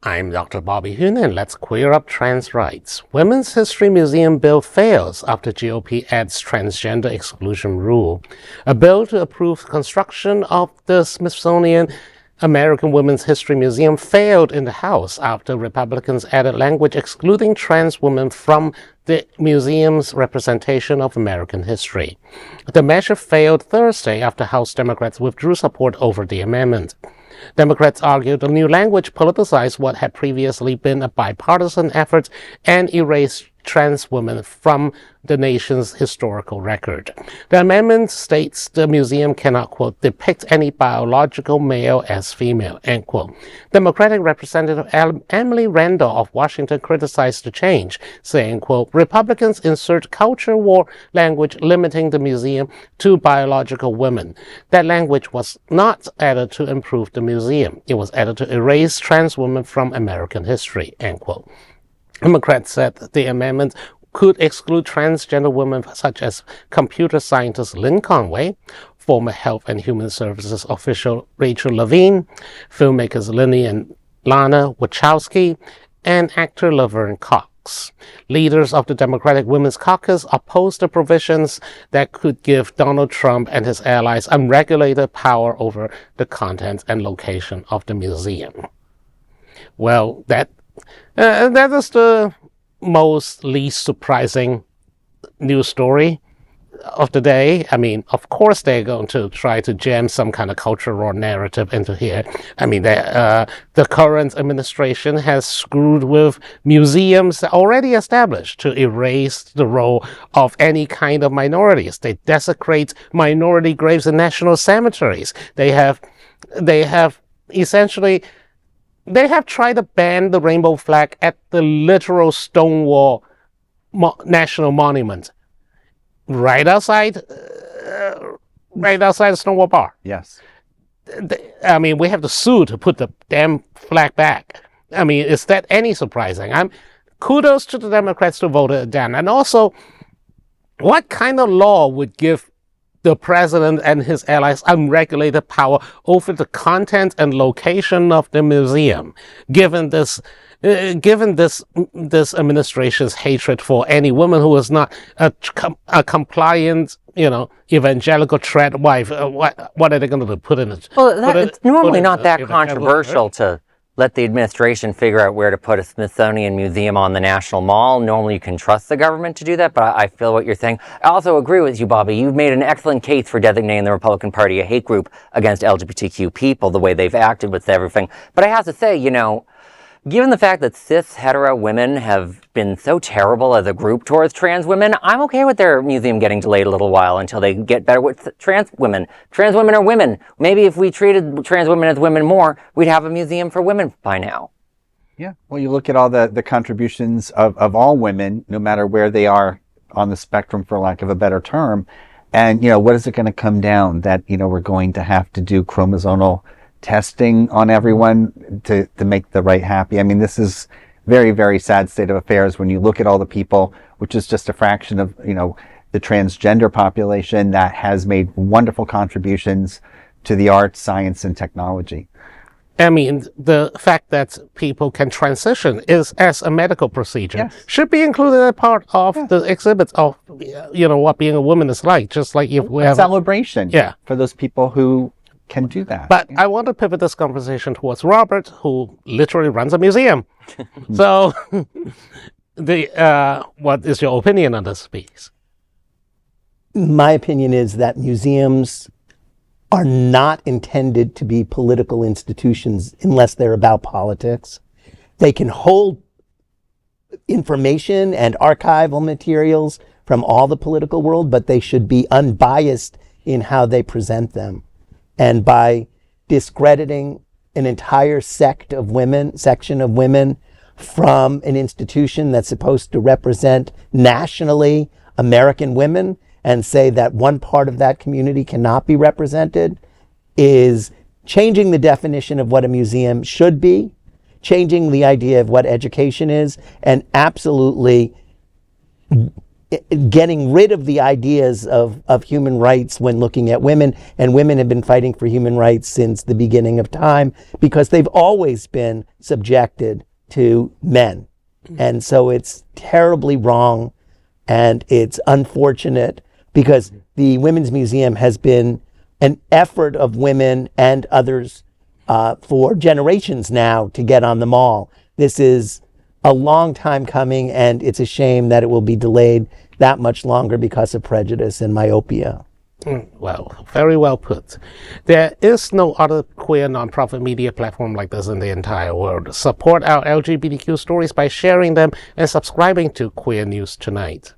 I'm Dr. Bobby Hoon, and let's queer up trans rights. Women's History Museum bill fails after GOP adds transgender exclusion rule. A bill to approve construction of the Smithsonian American Women's History Museum failed in the House after Republicans added language excluding trans women from the museum's representation of American history. The measure failed Thursday after House Democrats withdrew support over the amendment. Democrats argued the new language politicized what had previously been a bipartisan effort and erased trans women from the nation's historical record. The amendment states the museum cannot, quote, depict any biological male as female, end quote. Democratic Representative Emily Randall of Washington criticized the change, saying, quote, Republicans insert culture war language limiting the museum to biological women. That language was not added to improve the museum. It was added to erase trans women from American history, end quote. Democrats said the amendment could exclude transgender women such as computer scientist Lynn Conway, former Health and Human Services official Rachel Levine, filmmakers Lilly and Lana Wachowski, and actor Laverne Cox. Leaders of the Democratic Women's Caucus opposed the provisions that could give Donald Trump and his allies unregulated power over the content and location of the museum. Well, that is the least surprising news story of the day. I mean, of course they're going to try to jam some kind of cultural narrative into here. I mean, the current administration has screwed with museums already established to erase the role of any kind of minorities. They desecrate minority graves in national cemeteries. They have tried to ban the rainbow flag at the literal Stonewall National Monument, right outside the Stonewall Bar. Yes. I mean, we have to sue to put the damn flag back. I mean, is that any surprising? Kudos to the Democrats to vote it down. And also, what kind of law would give the president and his allies unregulated power over the content and location of the museum, given this administration's hatred for any woman who is not a compliant, evangelical trad wife? What are they going to do? Put in it? Well, it's normally not that controversial to let the administration figure out where to put a Smithsonian museum on the National Mall. Normally you can trust the government to do that, but I feel what you're saying. I also agree with you, Bobby. You've made an excellent case for designating the Republican Party a hate group against LGBTQ people, the way they've acted with everything. But I have to say, given the fact that cis hetero women have been so terrible as a group towards trans women, I'm okay with their museum getting delayed a little while until they get better with trans women. Trans women are women. Maybe if we treated trans women as women more, we'd have a museum for women by now. Yeah. Well, you look at all the contributions of all women, no matter where they are on the spectrum, for lack of a better term. And, what is it going to come down? That, we're going to have to do chromosomal testing on everyone to make the right happy. I mean, this is very, very sad state of affairs when you look at all the people, which is just a fraction of, the transgender population that has made wonderful contributions to the arts, science, and technology. I mean, the fact that people can transition as a medical procedure. Yes. Should be included as part of the exhibit of, what being a woman is like, just like if we have celebration for those people who can do that. But I want to pivot this conversation towards Robert, who literally runs a museum. So, what is your opinion on this piece? My opinion is that museums are not intended to be political institutions unless they're about politics. They can hold information and archival materials from all the political world, but they should be unbiased in how they present them. And by discrediting an entire section of women from an institution that's supposed to represent nationally American women and say that one part of that community cannot be represented is changing the definition of what a museum should be, changing the idea of what education is, and absolutely getting rid of the ideas of human rights when looking at women, and women have been fighting for human rights since the beginning of time because they've always been subjected to men. And so it's terribly wrong, and it's unfortunate because the Women's Museum has been an effort of women and others for generations now to get on the mall. This is a long time coming, and it's a shame that it will be delayed that much longer because of prejudice and myopia. Well, very well put. There is no other queer nonprofit media platform like this in the entire world. Support our LGBTQ stories by sharing them and subscribing to Queer News Tonight.